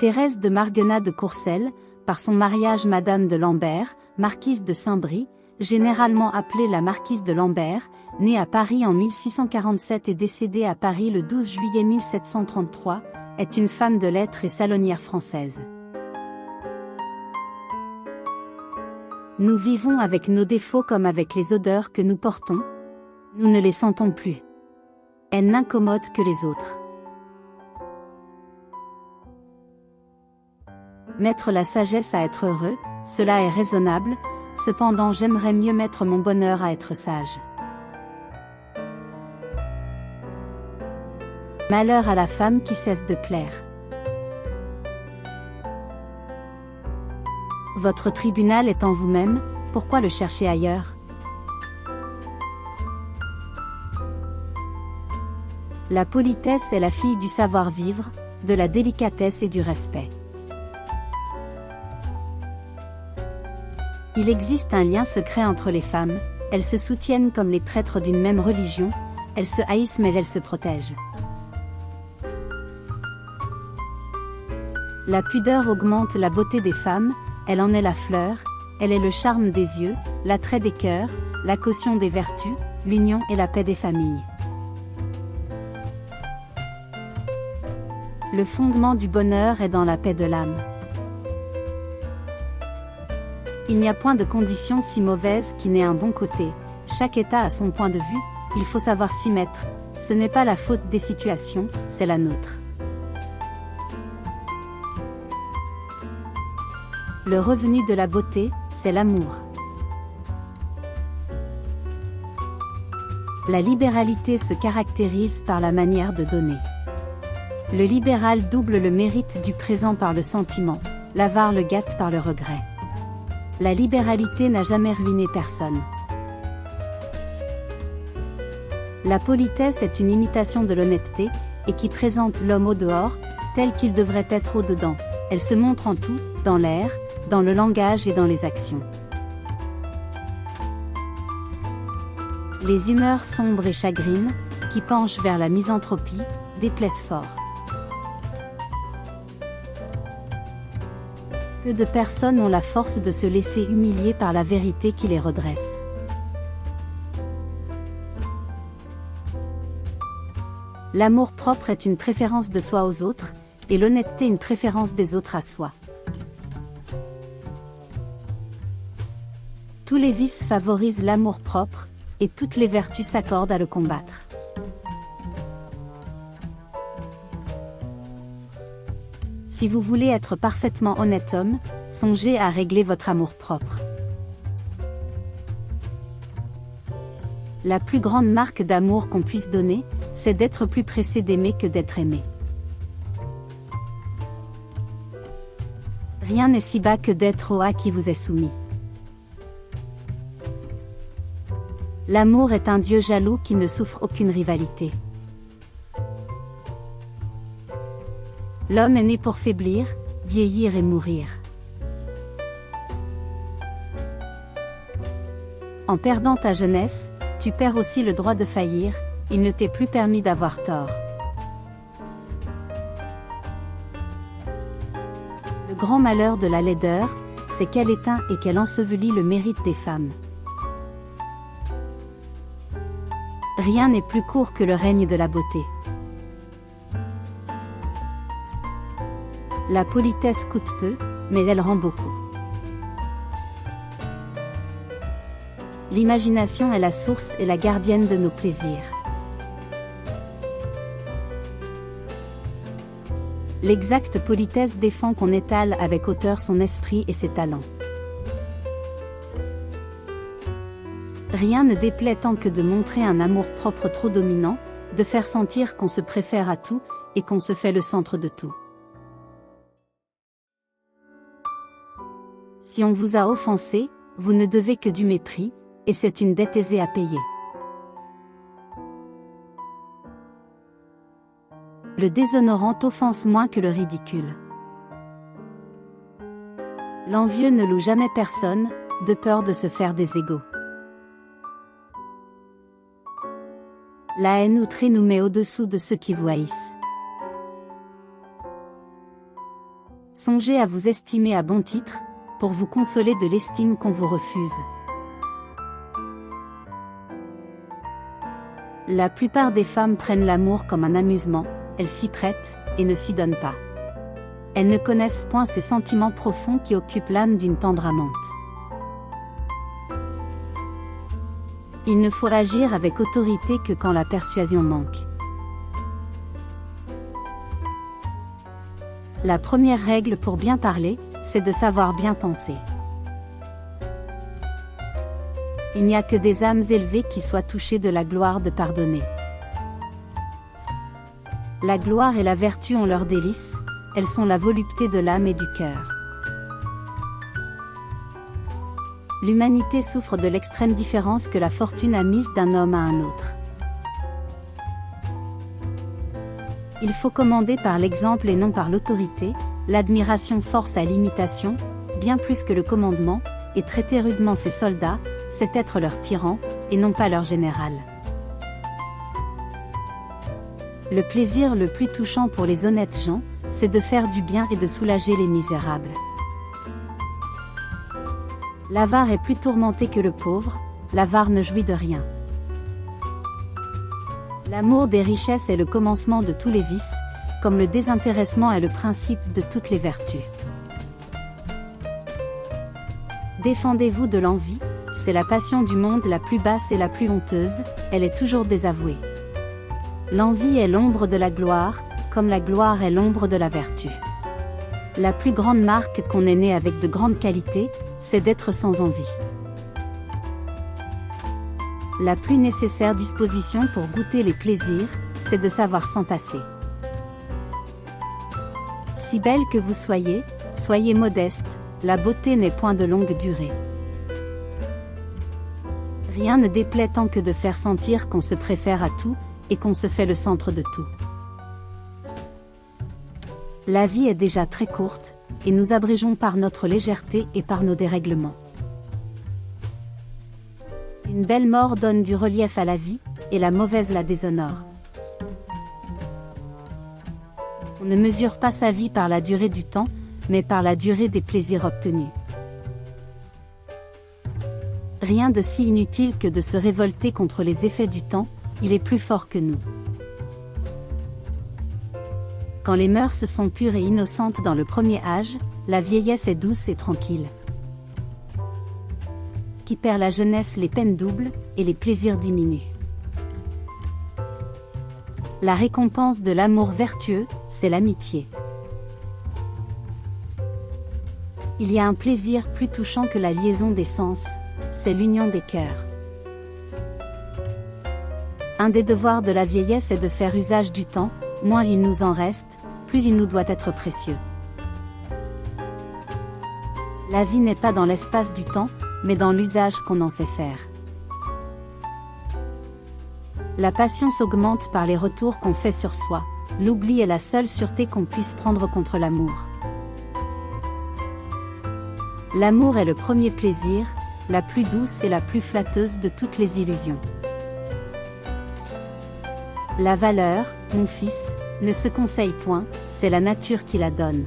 Thérèse de Margenat de Courcelles, par son mariage Madame de Lambert, marquise de Saint-Brie, généralement appelée la marquise de Lambert, née à Paris en 1647 et décédée à Paris le 12 juillet 1733, est une femme de lettres et salonnière française. Nous vivons avec nos défauts comme avec les odeurs que nous portons. Nous ne les sentons plus. Elles n'incommodent que les autres. Mettre la sagesse à être heureux, cela est raisonnable, cependant j'aimerais mieux mettre mon bonheur à être sage. Malheur à la femme qui cesse de plaire. Votre tribunal est en vous-même, pourquoi le chercher ailleurs? La politesse est la fille du savoir-vivre, de la délicatesse et du respect. Il existe un lien secret entre les femmes, elles se soutiennent comme les prêtres d'une même religion, elles se haïssent mais elles se protègent. La pudeur augmente la beauté des femmes, elle en est la fleur, elle est le charme des yeux, l'attrait des cœurs, la caution des vertus, l'union et la paix des familles. Le fondement du bonheur est dans la paix de l'âme. Il n'y a point de condition si mauvaise qui n'ait un bon côté, chaque état a son point de vue, il faut savoir s'y mettre, ce n'est pas la faute des situations, c'est la nôtre. Le revenu de la beauté, c'est l'amour. La libéralité se caractérise par la manière de donner. Le libéral double le mérite du présent par le sentiment, l'avare le gâte par le regret. La libéralité n'a jamais ruiné personne. La politesse est une imitation de l'honnêteté, et qui présente l'homme au dehors, tel qu'il devrait être au dedans. Elle se montre en tout, dans l'air, dans le langage et dans les actions. Les humeurs sombres et chagrines, qui penchent vers la misanthropie, déplaisent fort. Peu de personnes ont la force de se laisser humilier par la vérité qui les redresse. L'amour-propre est une préférence de soi aux autres, et l'honnêteté une préférence des autres à soi. Tous les vices favorisent l'amour-propre, et toutes les vertus s'accordent à le combattre. Si vous voulez être parfaitement honnête homme, songez à régler votre amour-propre. La plus grande marque d'amour qu'on puisse donner, c'est d'être plus pressé d'aimer que d'être aimé. Rien n'est si bas que d'être au à qui vous est soumis. L'amour est un Dieu jaloux qui ne souffre aucune rivalité. L'homme est né pour faiblir, vieillir et mourir. En perdant ta jeunesse, tu perds aussi le droit de faillir, il ne t'est plus permis d'avoir tort. Le grand malheur de la laideur, c'est qu'elle éteint et qu'elle ensevelit le mérite des femmes. Rien n'est plus court que le règne de la beauté. La politesse coûte peu, mais elle rend beaucoup. L'imagination est la source et la gardienne de nos plaisirs. L'exacte politesse défend qu'on étale avec hauteur son esprit et ses talents. Rien ne déplaît tant que de montrer un amour-propre trop dominant, de faire sentir qu'on se préfère à tout, et qu'on se fait le centre de tout. Si on vous a offensé, vous ne devez que du mépris, et c'est une dette aisée à payer. Le déshonorant offense moins que le ridicule. L'envieux ne loue jamais personne, de peur de se faire des égaux. La haine outrée nous met au-dessous de ceux qui vous haïssent. Songez à vous estimer à bon titre, pour vous consoler de l'estime qu'on vous refuse. La plupart des femmes prennent l'amour comme un amusement, elles s'y prêtent, et ne s'y donnent pas. Elles ne connaissent point ces sentiments profonds qui occupent l'âme d'une tendre amante. Il ne faut agir avec autorité que quand la persuasion manque. La première règle pour bien parler, c'est de savoir bien penser. Il n'y a que des âmes élevées qui soient touchées de la gloire de pardonner. La gloire et la vertu ont leur délice, elles sont la volupté de l'âme et du cœur. L'humanité souffre de l'extrême différence que la fortune a mise d'un homme à un autre. Il faut commander par l'exemple et non par l'autorité, l'admiration force à l'imitation, bien plus que le commandement, et traiter rudement ses soldats, c'est être leur tyran, et non pas leur général. Le plaisir le plus touchant pour les honnêtes gens, c'est de faire du bien et de soulager les misérables. L'avare est plus tourmenté que le pauvre, l'avare ne jouit de rien. L'amour des richesses est le commencement de tous les vices, comme le désintéressement est le principe de toutes les vertus. Défendez-vous de l'envie, c'est la passion du monde la plus basse et la plus honteuse, elle est toujours désavouée. L'envie est l'ombre de la gloire, comme la gloire est l'ombre de la vertu. La plus grande marque qu'on est né avec de grandes qualités, c'est d'être sans envie. La plus nécessaire disposition pour goûter les plaisirs, c'est de savoir s'en passer. Si belle que vous soyez, soyez modeste, la beauté n'est point de longue durée. Rien ne déplaît tant que de faire sentir qu'on se préfère à tout, et qu'on se fait le centre de tout. La vie est déjà très courte, et nous abrégeons par notre légèreté et par nos dérèglements. Une belle mort donne du relief à la vie, et la mauvaise la déshonore. On ne mesure pas sa vie par la durée du temps, mais par la durée des plaisirs obtenus. Rien de si inutile que de se révolter contre les effets du temps, il est plus fort que nous. Quand les mœurs sont pures et innocentes dans le premier âge, la vieillesse est douce et tranquille. Qui perd la jeunesse les peines doublent, et les plaisirs diminuent. La récompense de l'amour vertueux, c'est l'amitié. Il y a un plaisir plus touchant que la liaison des sens, c'est l'union des cœurs. Un des devoirs de la vieillesse est de faire usage du temps, moins il nous en reste, plus il nous doit être précieux. La vie n'est pas dans l'espace du temps, mais dans l'usage qu'on en sait faire. La passion s'augmente par les retours qu'on fait sur soi, l'oubli est la seule sûreté qu'on puisse prendre contre l'amour. L'amour est le premier plaisir, la plus douce et la plus flatteuse de toutes les illusions. La valeur, mon fils, ne se conseille point, c'est la nature qui la donne.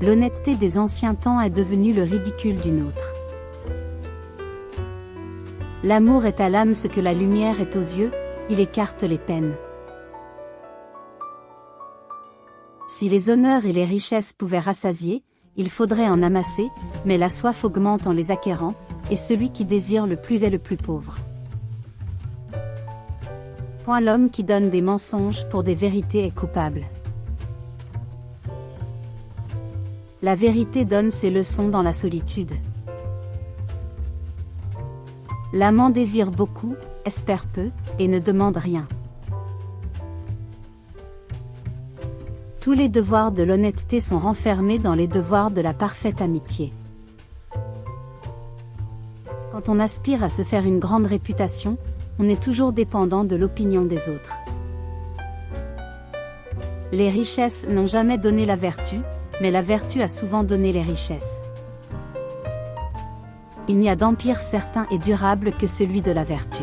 L'honnêteté des anciens temps est devenue le ridicule d'une autre. L'amour est à l'âme ce que la lumière est aux yeux, il écarte les peines. Si les honneurs et les richesses pouvaient rassasier, il faudrait en amasser, mais la soif augmente en les acquérant, et celui qui désire le plus est le plus pauvre. Point l'homme qui donne des mensonges pour des vérités est coupable. La vérité donne ses leçons dans la solitude. L'amant désire beaucoup, espère peu, et ne demande rien. Tous les devoirs de l'honnêteté sont renfermés dans les devoirs de la parfaite amitié. Quand on aspire à se faire une grande réputation, on est toujours dépendant de l'opinion des autres. Les richesses n'ont jamais donné la vertu, mais la vertu a souvent donné les richesses. Il n'y a d'empire certain et durable que celui de la vertu.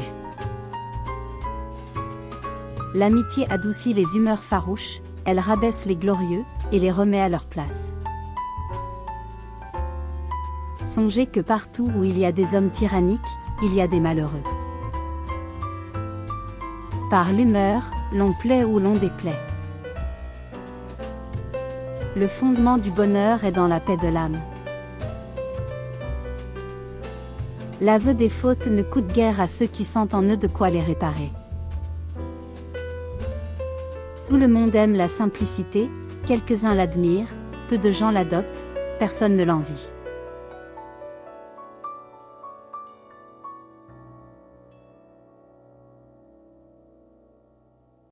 L'amitié adoucit les humeurs farouches, elle rabaisse les glorieux, et les remet à leur place. Songez que partout où il y a des hommes tyranniques, il y a des malheureux. Par l'humeur, l'on plaît ou l'on déplaît. Le fondement du bonheur est dans la paix de l'âme. L'aveu des fautes ne coûte guère à ceux qui sentent en eux de quoi les réparer. Tout le monde aime la simplicité, quelques-uns l'admirent, peu de gens l'adoptent, personne ne l'envie.